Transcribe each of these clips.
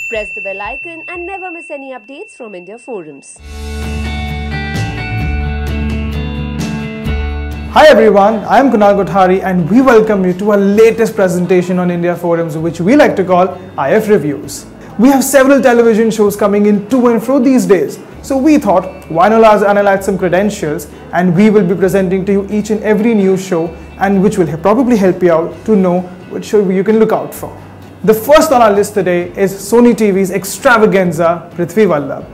Press the bell icon and never miss any updates from India Forums. Hi everyone, I am Kunal Kothari and we welcome you to our latest presentation on India Forums, which we like to call IF Reviews. We have several television shows coming in to and fro these days, so we thought why not analyze some credentials, and we will be presenting to you each and every new show, and which will probably help you out to know which show you can look out for. The first on our list today is Sony TV's extravaganza Prithvi Vallabh.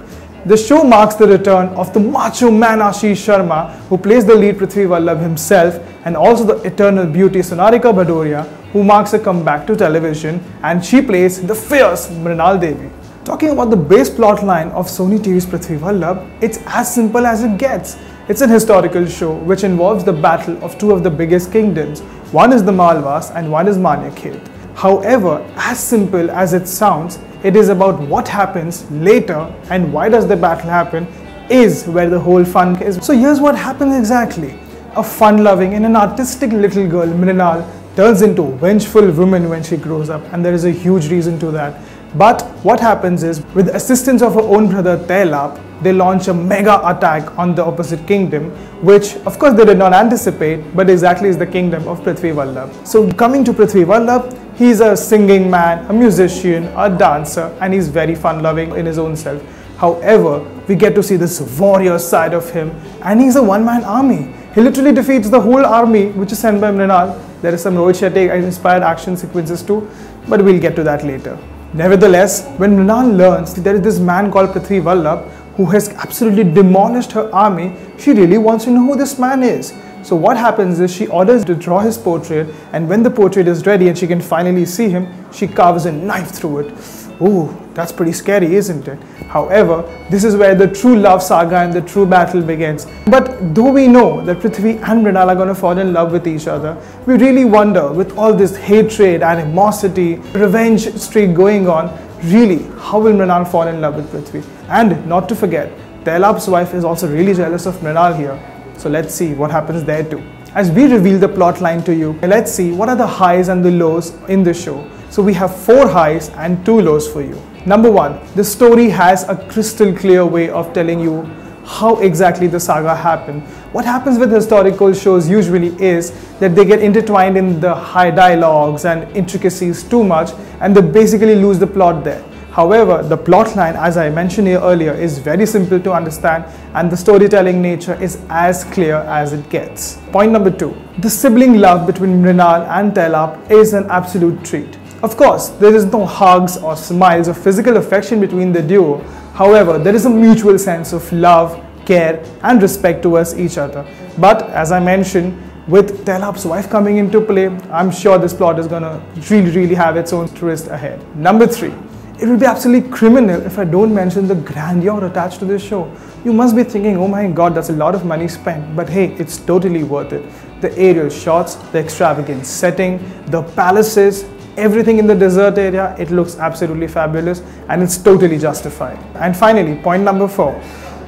The show marks the return of the macho man Ashish Sharma, who plays the lead Prithvi Vallabh himself, and also the eternal beauty Sonarika, who marks a comeback to television, and she plays the fierce Mrinal Devi. Talking about the base plot line of Sony TV's Prithvi Vallabh, it's as simple as it gets. It's an historical show which involves the battle of two of the biggest kingdoms. One is the Malwas and one is Manyakhet. However, as simple as it sounds, it is about what happens later and why does the battle happen is where the whole fun is. So here's what happens exactly. A fun-loving and an artistic little girl, Mrinal, turns into a vengeful woman when she grows up, and there is a huge reason to that. But what happens is, with the assistance of her own brother Telap, they launch a mega attack on the opposite kingdom, which of course they did not anticipate, but exactly is the kingdom of Prithvi Vallabh. So coming to Prithvi Vallabh, he's a singing man, a musician, a dancer, and he's very fun-loving in his own self. However, we get to see this warrior side of him, and he's a one-man army. He literally defeats the whole army which is sent by Mrinal. There is some Rohit Shetty-inspired action sequences too, but we'll get to that later. Nevertheless, when Mrinal learns that there is this man called Prithvi Vallabh who has absolutely demolished her army, she really wants to know who this man is. So what happens is she orders to draw his portrait, and when the portrait is ready and she can finally see him, she carves a knife through it. Ooh, that's pretty scary, isn't it? However, this is where the true love saga and the true battle begins. But though we know that Prithvi and Mrinal are going to fall in love with each other, we really wonder, with all this hatred, animosity, revenge streak going on, really, how will Mrinal fall in love with Prithvi? And not to forget, Telap's wife is also really jealous of Mrinal here. So let's see what happens there too. As we reveal the plot line to you, let's see what are the highs and the lows in the show. So we have 4 highs and 2 lows for you. Number 1, the story has a crystal clear way of telling you how exactly the saga happened. What happens with historical shows usually is that they get intertwined in the high dialogues and intricacies too much, and they basically lose the plot there. However, the plot line, as I mentioned here earlier, is very simple to understand, and the storytelling nature is as clear as it gets. Point number 2, the sibling love between Mrinal and Telap is an absolute treat. Of course, there is no hugs or smiles or physical affection between the duo. However, there is a mutual sense of love, care and respect towards each other. But as I mentioned, with Telap's wife coming into play, I'm sure this plot is going to really have its own twist ahead. Number 3, it will be absolutely criminal if I don't mention the grandeur attached to this show. You must be thinking, oh my god, that's a lot of money spent. But hey, it's totally worth it. The aerial shots, the extravagant setting, the palaces, everything in the desert area, it looks absolutely fabulous and it's totally justified. And finally, point number 4.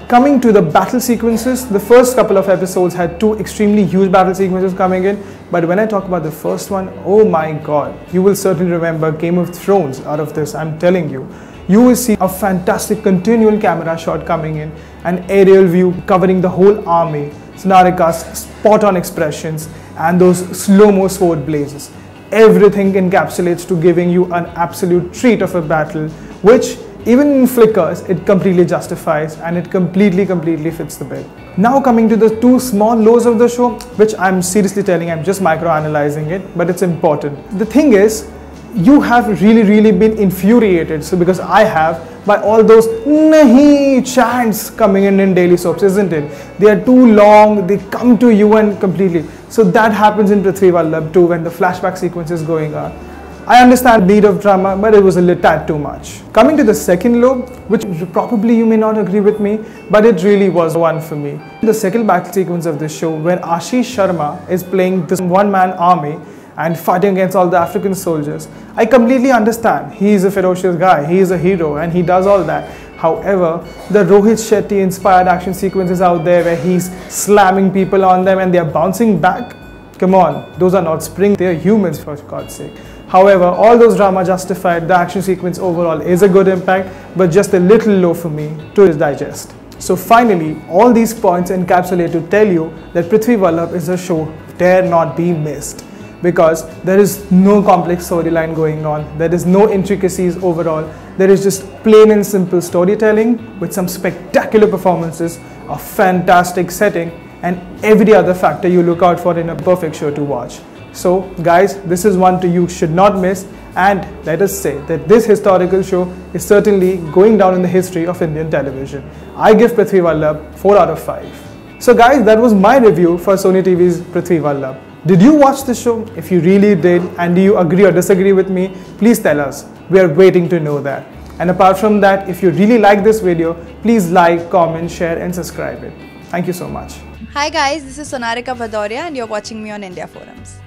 Coming to the battle sequences, the first couple of episodes had 2 extremely huge battle sequences coming in, but when I talk about the first one, oh my god, you will certainly remember Game of Thrones out of this, I'm telling you. You will see a fantastic continual camera shot coming in, an aerial view covering the whole army, Sonarika's spot-on expressions and those slow-mo sword blazes. Everything encapsulates to giving you an absolute treat of a battle, which even in flickers, it completely justifies and it completely fits the bill. Now coming to the 2 small lows of the show, which I'm seriously telling, I'm just micro-analyzing it, but it's important. The thing is, you have really been infuriated, so because I have, by all those nahi chants coming in daily soaps, isn't it? They are too long, they come to you and completely. So that happens in Prithvi Vallabh too when the flashback sequence is going on. I understand the need of drama, but it was a little tad too much. Coming to the second low, which probably you may not agree with me, but it really was one for me. The second battle sequence of this show, where Ashish Sharma is playing this one-man army and fighting against all the African soldiers, I completely understand. He is a ferocious guy, he is a hero and he does all that. However, the Rohit Shetty inspired action sequences out there where he's slamming people on them and they are bouncing back, come on, those are not spring, they are humans for God's sake. However, all those drama justified, the action sequence overall is a good impact, but just a little low for me to digest. So finally, all these points encapsulate to tell you that Prithvi Vallabh is a show dare not be missed, because there is no complex storyline going on, there is no intricacies overall, there is just plain and simple storytelling with some spectacular performances, a fantastic setting, and every other factor you look out for in a perfect show to watch. So guys, this is one you should not miss, and let us say that this historical show is certainly going down in the history of Indian television. I give Prithvi Vallabh 4 out of 5. So guys, that was my review for Sony TV's Prithvi Vallabh. Did you watch the show? If you really did, and do you agree or disagree with me, please tell us. We are waiting to know that. And apart from that, if you really like this video, please like, comment, share and subscribe it. Thank you so much. Hi guys, this is Sonarika and you're watching me on India Forums.